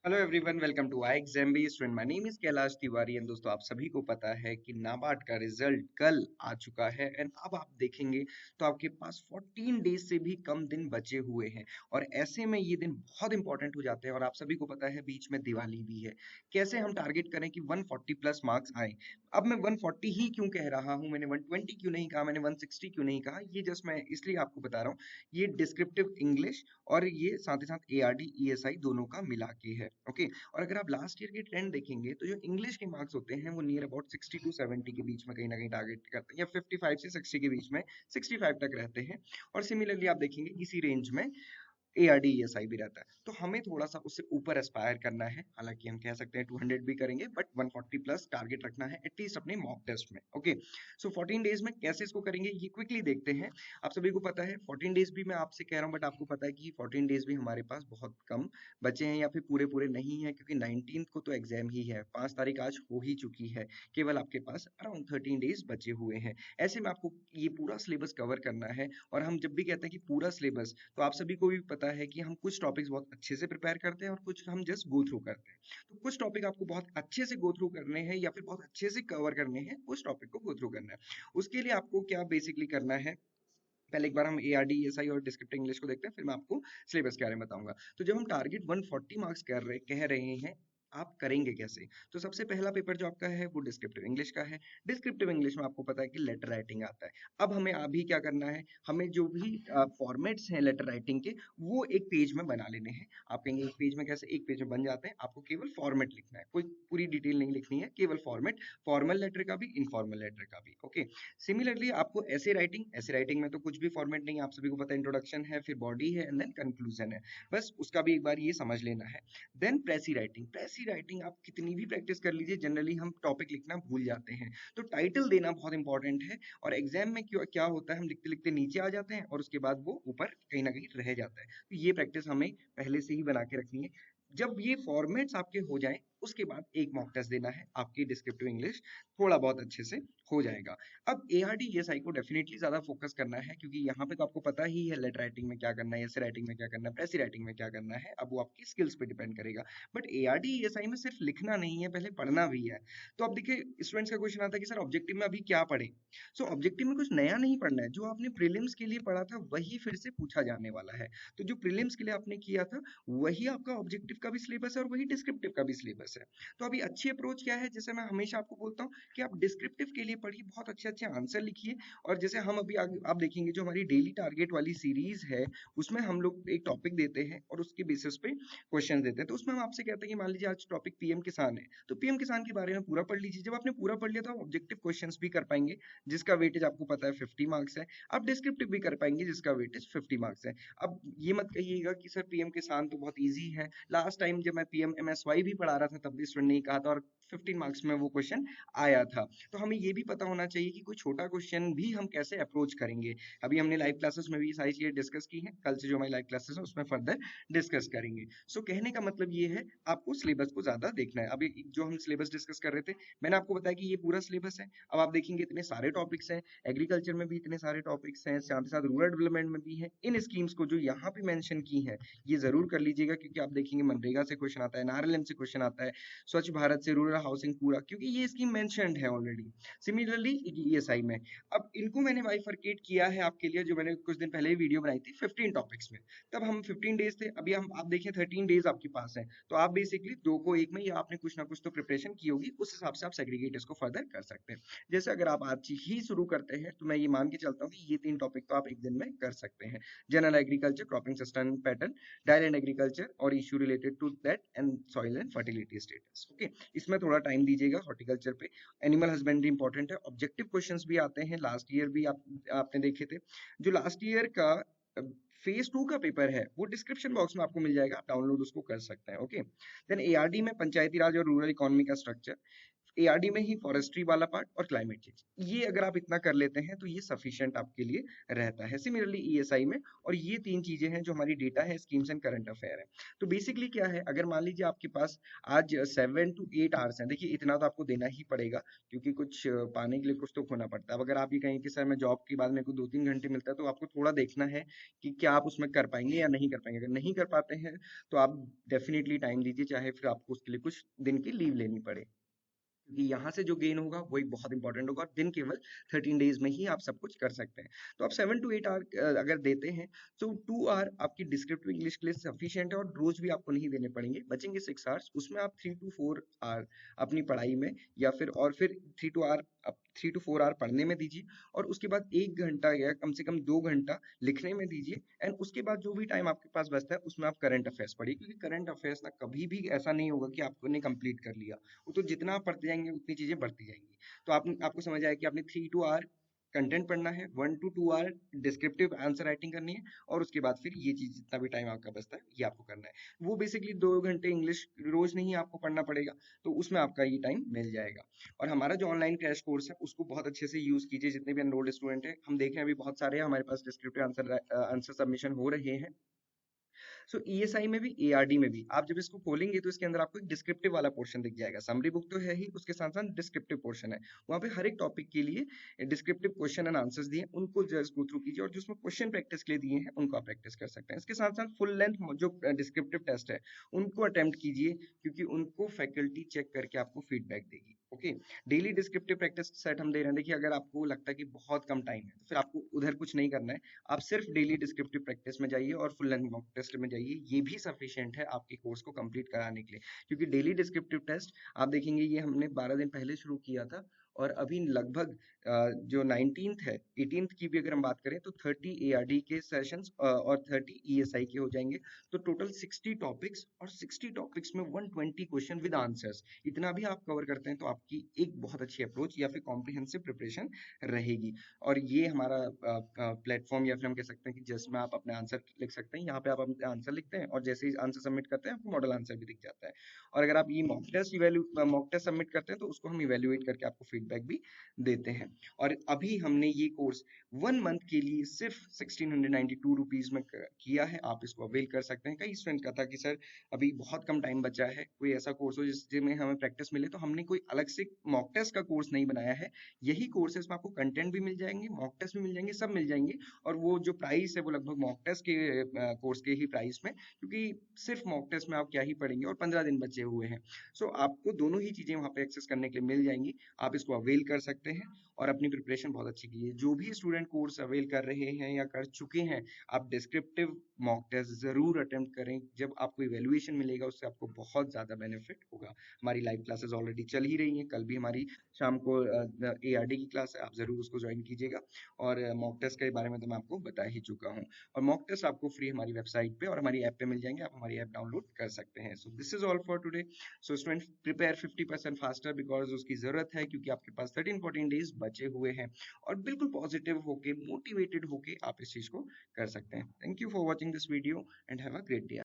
Hello everyone, welcome to I exam be student. My name is Kailash Tiwari and दोस्तों, आप सभी को पता है कि नाबार्ड का रिजल्ट कल आ चुका है एंड अब आप देखेंगे तो आपके पास 14 डेज से भी कम दिन बचे हुए हैं। और ऐसे में ये दिन बहुत इंपॉर्टेंट हो जाते हैं और आप सभी को पता है बीच में दिवाली भी है। कैसे हम टारगेट करें कि 140 प्लस मार्क्स आए। अब मैं 140 ही क्यों कह रहा हूँ, मैंने 120 क्यों नहीं कहा, मैंने 160 क्यों नहीं कहा, ये जस्ट मैं इसलिए आपको बता रहा हूँ। ये डिस्क्रिप्टिव इंग्लिश और ये साथ ही साथ एआरडी ईएसआई दोनों का मिला के है। ओके। और अगर आप लास्ट ईयर के ट्रेंड देखेंगे तो जो इंग्लिश के मार्क्स होते हैं वो नियर अबाउट 60 टू 70 के बीच में कहीं ना कहीं टारगेट करते हैं, या 55 से 60 के बीच में, 65 तक रहते हैं। और सिमिलरली आप देखेंगे इसी रेंज में एआरडीएसआई भी रहता है। तो हमें थोड़ा सा उससे ऊपर एस्पायर करना है। हालांकि हम कह सकते हैं 200 भी करेंगे, बट 140 प्लस टारगेट रखना है एटलीस्ट अपने मॉक टेस्ट में। ओके। सो 14 डेज में कैसे इसको करेंगे ये क्विकली देखते हैं। आप सभी को पता है 14 डेज भी मैं आपसे कह रहा हूँ, बट आपको पता है कि 14 डेज भी हमारे पास बहुत कम बचे हैं या फिर पूरे पूरे नहीं है, क्योंकि 19 को तो एग्जाम ही है। 5 तारीख आज हो ही चुकी है। केवल आपके पास अराउंड 13 डेज बचे हुए हैं। ऐसे में आपको ये पूरा सिलेबस कवर करना है। और हम जब भी कहते हैं कि पूरा सिलेबस, तो आप सभी को भी पता है कि हम कुछ टॉपिक्स बहुत अच्छे से प्रिपेयर करते हैं और कुछ हम जस्ट गो थ्रू करते हैं। तो कुछ टॉपिक आपको बहुत अच्छे से गो थ्रू करने हैं या फिर बहुत अच्छे से कवर करने हैं, उस टॉपिक को गो थ्रू करना है। उसके लिए आपको क्या बेसिकली करना है, पहले एक बार हम एआरडी और डिस्क्रिप्टिव इंग्लिश को देखते हैं, फिर मैं आपको सिलेबस के बारे में बताऊंगा। तो जब हम टारगेट 140 मार्क्स कह रहे हैं, आप करेंगे कैसे। तो सबसे पहला पेपर जो आपका है वो डिस्क्रिप्टिव इंग्लिश का है। डिस्क्रिप्टिव इंग्लिश में आपको पता है कि लेटर राइटिंग आता है। अब हमें अभी क्या करना है, हमें जो भी फॉर्मेट्स हैं लेटर राइटिंग के, वो एक पेज में बना लेने हैं। आप कहेंगे एक पेज में कैसे, एक पेज में बन जाते हैं। आपको केवल फॉर्मेट लिखना है, कोई पूरी डिटेल नहीं लिखनी है, केवल फॉर्मेट, फॉर्मल लेटर का भी, इनफॉर्मल लेटर का भी। ओके। सिमिलरली आपको ऐसे राइटिंग में तो कुछ भी फॉर्मेट नहीं है, आप सभी को पता है। इंट्रोडक्शन है, फिर बॉडी है एंड देन कंक्लूजन है। बस उसका भी एक बार ये समझ लेना है। देन प्रेसी राइटिंग आप कितनी भी प्रैक्टिस कर लीजिए, जनरली हम टॉपिक लिखना भूल जाते हैं। तो टाइटल देना बहुत इंपॉर्टेंट है। और एग्जाम में क्यों क्या होता है, हम लिखते लिखते नीचे आ जाते हैं और उसके बाद वो ऊपर कहीं ना कहीं रह जाता है। तो ये प्रैक्टिस हमें पहले से ही बना के रखनी है। जब ये फॉर्मेट्स आपके हो जाएं, उसके बाद एक मॉक टेस्ट देना है, आपकी डिस्क्रिप्टिव इंग्लिश थोड़ा बहुत अच्छे से हो जाएगा। अब एआरडी को डेफिनेटली ज्यादा फोकस करना है, क्योंकि यहाँ पे तो आपको पता ही है लेटर राइटिंग में क्या करना है, ऐसे राइटिंग में क्या करना है, प्रेसी राइटिंग में क्या करना है। अब वो आपकी स्किल्स पे डिपेंड करेगा। बट एआरडी में सिर्फ लिखना नहीं है, पहले पढ़ना भी है। तो अब देखिए स्टूडेंट्स का क्वेश्चन आता है कि सर ऑब्जेक्टिव में अभी क्या पढ़े। सो ऑब्जेक्टिव में कुछ नया नहीं पढ़ना है, जो आपने प्रीलिम्स के लिए पढ़ा था वही फिर से पूछा जाने वाला है। तो जो प्रीलिम्स के लिए आपने किया था वही आपका ऑब्जेक्टिव का भी सिलेबस है और वही डिस्क्रिप्टिव का भी सिलेबस है। तो अभी अच्छी अप्रोच क्या है, जैसे मैं हमेशा आपको बोलता हूँ कि आप डिस्क्रिप्टिव के लिए पढ़िए, बहुत अच्छे अच्छे आंसर लिखिए। और जैसे हम अभी आप देखेंगे जो हमारी डेली टारगेट वाली सीरीज है, उसमें हम लोग एक टॉपिक देते हैं और उसके बेसिस पे क्वेश्चन देते हैं। तो उसमें हम आपसे कहते हैं कि मान लीजिए आज टॉपिक पीएम किसान है, तो पीएम किसान के बारे में पूरा पढ़ लीजिए। जब आपने पूरा पढ़ लिया तो आप ऑब्जेक्टिव क्वेश्चन भी कर पाएंगे, जिसका वेटेज आपको पता है 50 मार्क्स है। आप डिस्क्रिप्टिव भी कर पाएंगे, जिसका वेटेज 50 मार्क्स है। अब ये मत कहिएगा कि सर पीएम किसान तो बहुत ईजी है, लास्ट टाइम जब मैं पीएम एमएसवाई भी पढ़ा रहा था तब भी स्टूडेंट ने कहा था और 15 मार्क्स में वो क्वेश्चन आया था। तो हमें ये भी पता होना चाहिए कि कोई छोटा क्वेश्चन भी हम कैसे अप्रोच करेंगे। अभी हमने लाइव क्लासेस में भी सारी चीजें डिस्कस की हैं, कल से जो हमारी लाइव क्लासेस है उसमें फर्दर डिस्कस करेंगे। सो कहने का मतलब ये है, आपको सिलेबस को ज्यादा देखना है। अभी जो हम सिलेबस डिस्कस कर रहे थे, मैंने आपको बताया कि ये पूरा सिलेबस है। अब आप देखेंगे इतने सारे टॉपिक्स हैं, एग्रीकल्चर में भी इतने सारे टॉपिक्स हैं, साथ ही साथ रूरल डेवलपमेंट में भी है। इन स्कीम्स को जो यहाँ पे मेंशन की है ये जरूर कर लीजिएगा, क्योंकि आप देखेंगे मनरेगा से क्वेश्चन आता है, एनआरएलएम से क्वेश्चन आता है, स्वच्छ भारत से, रूरल हाउसिंग पूरा, क्योंकि ये स्कीम मेंशन्ड है ऑलरेडी। सिमिलरली ईएसआई में, अब इनको मैंने बाइफरकेट किया है आपके लिए, जो मैंने कुछ दिन पहले ही वीडियो बनाई थी 15 टॉपिक्स में। तब हम 15 डेज थे, अभी हम आप देखें 13 डेज आपके पास है। तो आप बेसिकली दो को एक में, या आपने कुछ ना कुछ तो प्रिपरेशन की होगी, उस हिसाब से आप सेग्रीगेट इसको फर्दर कर सकते हैं। जैसे अगर आप आज ही शुरू करते हैं तो मैं ये मान के चलता हूँ कि ये 3 टॉपिक तो आप एक दिन में कर सकते हैं। General agriculture, cropping system pattern, dryland agriculture और issue related to that and soil and fertility status. Okay. इसमें थोड़ा टाइम दीजिएगा हॉर्टिकल्चर पे। एनिमल हस्बेंड्री इंपॉर्टेंट है। ऑब्जेक्टिव क्वेश्चंस भी आते हैं, लास्ट ईयर भी आपने देखे थे। जो लास्ट ईयर का फेज 2 का पेपर है वो डिस्क्रिप्शन बॉक्स में आपको मिल जाएगा, आप डाउनलोड उसको कर सकते हैं। ओके। देन एआरडी में पंचायती राज और रूरल इकोनॉमी का स्ट्रक्चर, एआरडी में ही फॉरेस्ट्री वाला पार्ट और क्लाइमेट चेंज। ये अगर आप इतना कर लेते हैं तो ये सफिशिएंट आपके लिए रहता है। सिमिलरली ईएसआई में, और ये 3 चीजें हैं जो हमारी डेटा है, स्कीम्स एंड करंट अफेयर है। तो बेसिकली क्या है, अगर मान लीजिए आपके पास आज 7 to 8 आवर्स हैं, देखिए इतना तो आपको देना ही पड़ेगा, क्योंकि कुछ पाने के लिए कुछ तो खोना पड़ता है। अब अगर आप ये कहें कि सर मैं जॉब के बाद मेरे को 2-3 घंटे मिलता है, तो आपको थोड़ा देखना है कि क्या आप उसमें कर पाएंगे या नहीं कर पाएंगे। अगर नहीं कर पाते हैं तो आप डेफिनेटली टाइम दीजिए, चाहे फिर आपको उसके लिए कुछ दिन की लीव लेनी पड़े, क्योंकि यहाँ से जो गेन होगा वही बहुत इंपॉर्टेंट होगा। और दिन केवल 13 डेज में ही आप सब कुछ कर सकते हैं। तो आप 7 to 8 आवर अगर देते हैं तो 2 आवर आपकी डिस्क्रिप्टिव इंग्लिश के लिए सफिशिएंट है, और रोज भी आपको नहीं देने पड़ेंगे, बचेंगे 6 आवर्स। उसमें आप 3 to 4 आवर अपनी पढ़ाई में, या फिर और फिर 3 to 4 आवर पढ़ने में दीजिए, और उसके बाद 1 घंटा या कम से कम 2 घंटा लिखने में दीजिए। एंड उसके बाद जो भी टाइम आपके पास बचता है उसमें आप करंट अफेयर्स पढ़िए, क्योंकि करंट अफेयर्स ना कभी भी ऐसा नहीं होगा कि आपने कंप्लीट कर लिया, वो तो जितना आप पढ़ते जाएंगे उतनी चीजें बढ़ती जाएंगी। तो आपको समझ आया कि आपने 3 to 4 कंटेंट पढ़ना है, 1 to 2 hour descriptive answer writing करनी है, और उसके बाद फिर ये चीज जितना भी टाइम आपका बचता है ये आपको करना है। वो बेसिकली 2 घंटे इंग्लिश रोज नहीं आपको पढ़ना पड़ेगा, तो उसमें आपका ये टाइम मिल जाएगा। और हमारा जो ऑनलाइन क्रैश कोर्स है उसको बहुत अच्छे से यूज कीजिए। जितने भी एनरोल्ड स्टूडेंट है, हम देख रहे हैं अभी बहुत सारे हमारे पास डिस्क्रिप्टिव आंसर सबमिशन हो रहे हैं। सो ईएसआई में भी, एआरडी में भी, आप जब इसको खोलेंगे तो इसके अंदर आपको एक डिस्क्रिप्टिव वाला पोर्शन दिख जाएगा। समरी बुक तो है ही, उसके साथ साथ डिस्क्रिप्टिव पोर्शन है। वहाँ पे हर एक टॉपिक के लिए डिस्क्रिप्टिव क्वेश्चन एंड आंसर्स दिए, उनको जस्ट गो थ्रू कीजिए, और जो उसमें क्वेश्चन प्रैक्टिस के लिए दिए हैं उनको आप प्रैक्टिस कर सकते हैं। इसके साथ साथ फुल लेंथ जो डिस्क्रिप्टिव टेस्ट है उनको अटेम्प्ट कीजिए, क्योंकि उनको फैकल्टी चेक करके आपको फीडबैक देगी। Okay, daily descriptive practice set हम दे रहे हैं। देखिए अगर आपको लगता है कि बहुत कम टाइम है तो फिर आपको उधर कुछ नहीं करना है, आप सिर्फ डेली डिस्क्रिप्टिव प्रैक्टिस में जाइए और फुल लेंथ मॉक टेस्ट में जाइए। ये भी सफिशिएंट है आपके कोर्स को कंप्लीट कराने के लिए, क्योंकि डेली डिस्क्रिप्टिव टेस्ट आप देखेंगे ये हमने 12 दिन पहले शुरू किया था, और अभी लगभग जो 19th है, 18th की भी अगर हम बात करें तो 30 एआरडी के सेशंस और 30 ईएसआई के हो जाएंगे। तो टोटल 60 टॉपिक्स, और 60 टॉपिक्स में 120 क्वेश्चन विद आंसर्स। इतना भी आप कवर करते हैं तो आपकी एक बहुत अच्छी अप्रोच या फिर कॉम्प्रिहेंसिव प्रिपरेशन रहेगी। और ये हमारा प्लेटफॉर्म, या फिर हम कह सकते हैं कि जिसमें आप अपने आंसर लिख सकते हैं। यहाँ पे आप अपने आंसर लिखते हैं और जैसे ही आंसर सबमिट करते हैं आपको मॉडल आंसर भी दिख जाता है। और अगर आप ये मॉक टेस्ट सबमिट करते हैं तो उसको हम इवेल्युएट करके आपको फीडबैक भी देते हैं। और अभी हमने ये कोर्स 1 मंथ के लिए सिर्फ 1692 रुपीज में किया है। आप इसको अवेल कर सकते हैं। कई स्टूडेंट का था कि सर अभी बहुत कम टाइम बचा है, कोई ऐसा कोर्स हो जिसमें हमें प्रैक्टिस मिले, तो हमने कोई अलग से मॉक टेस्ट का कोर्स नहीं बनाया है। यही कोर्स है, इसमें आपको कंटेंट भी मिल जाएंगे, मॉक टेस्ट भी मिल जाएंगे, सब मिल जाएंगे। और वो जो प्राइस है वो लगभग मॉक टेस्ट के कोर्स के ही प्राइस में, क्योंकि सिर्फ मॉक टेस्ट में आप क्या ही पढ़ेंगे, और 15 दिन बचे हुए हैं। सो आपको दोनों ही चीजें वहाँ पे एक्सेस करने के लिए मिल जाएंगी। आप इसको अवेल कर सकते हैं और अपनी प्रिपरेशन बहुत अच्छी कीजिए। जो भी स्टूडेंट कोर्स अवेल कर रहे हैं या कर चुके हैं, आप डिस्क्रिप्टिव मॉक टेस्ट जरूर अटेम्प्ट करें। जब आपको इवेल्युएशन मिलेगा उससे आपको बहुत ज्यादा बेनिफिट होगा। हमारी लाइव क्लासेस ऑलरेडी चल ही रही हैं, कल भी हमारी शाम को एआरडी की क्लास है, आप जरूर उसको ज्वाइन कीजिएगा। और मॉक टेस्ट के बारे में तो मैं आपको बता ही चुका हूँ। और मॉक टेस्ट आपको फ्री हमारी वेबसाइट पे और हमारी ऐप पे मिल जाएंगे, आप हमारी ऐप डाउनलोड कर सकते हैं। So this is all for today. So student prepare 50% faster, because उसकी जरूरत है, क्योंकि आपके पास 13-14 डेज बचे हुए हैं। और बिल्कुल पॉजिटिव होके, मोटिवेटेड होके आप इस चीज को कर सकते हैं। Thank you for watching this video and have a great day.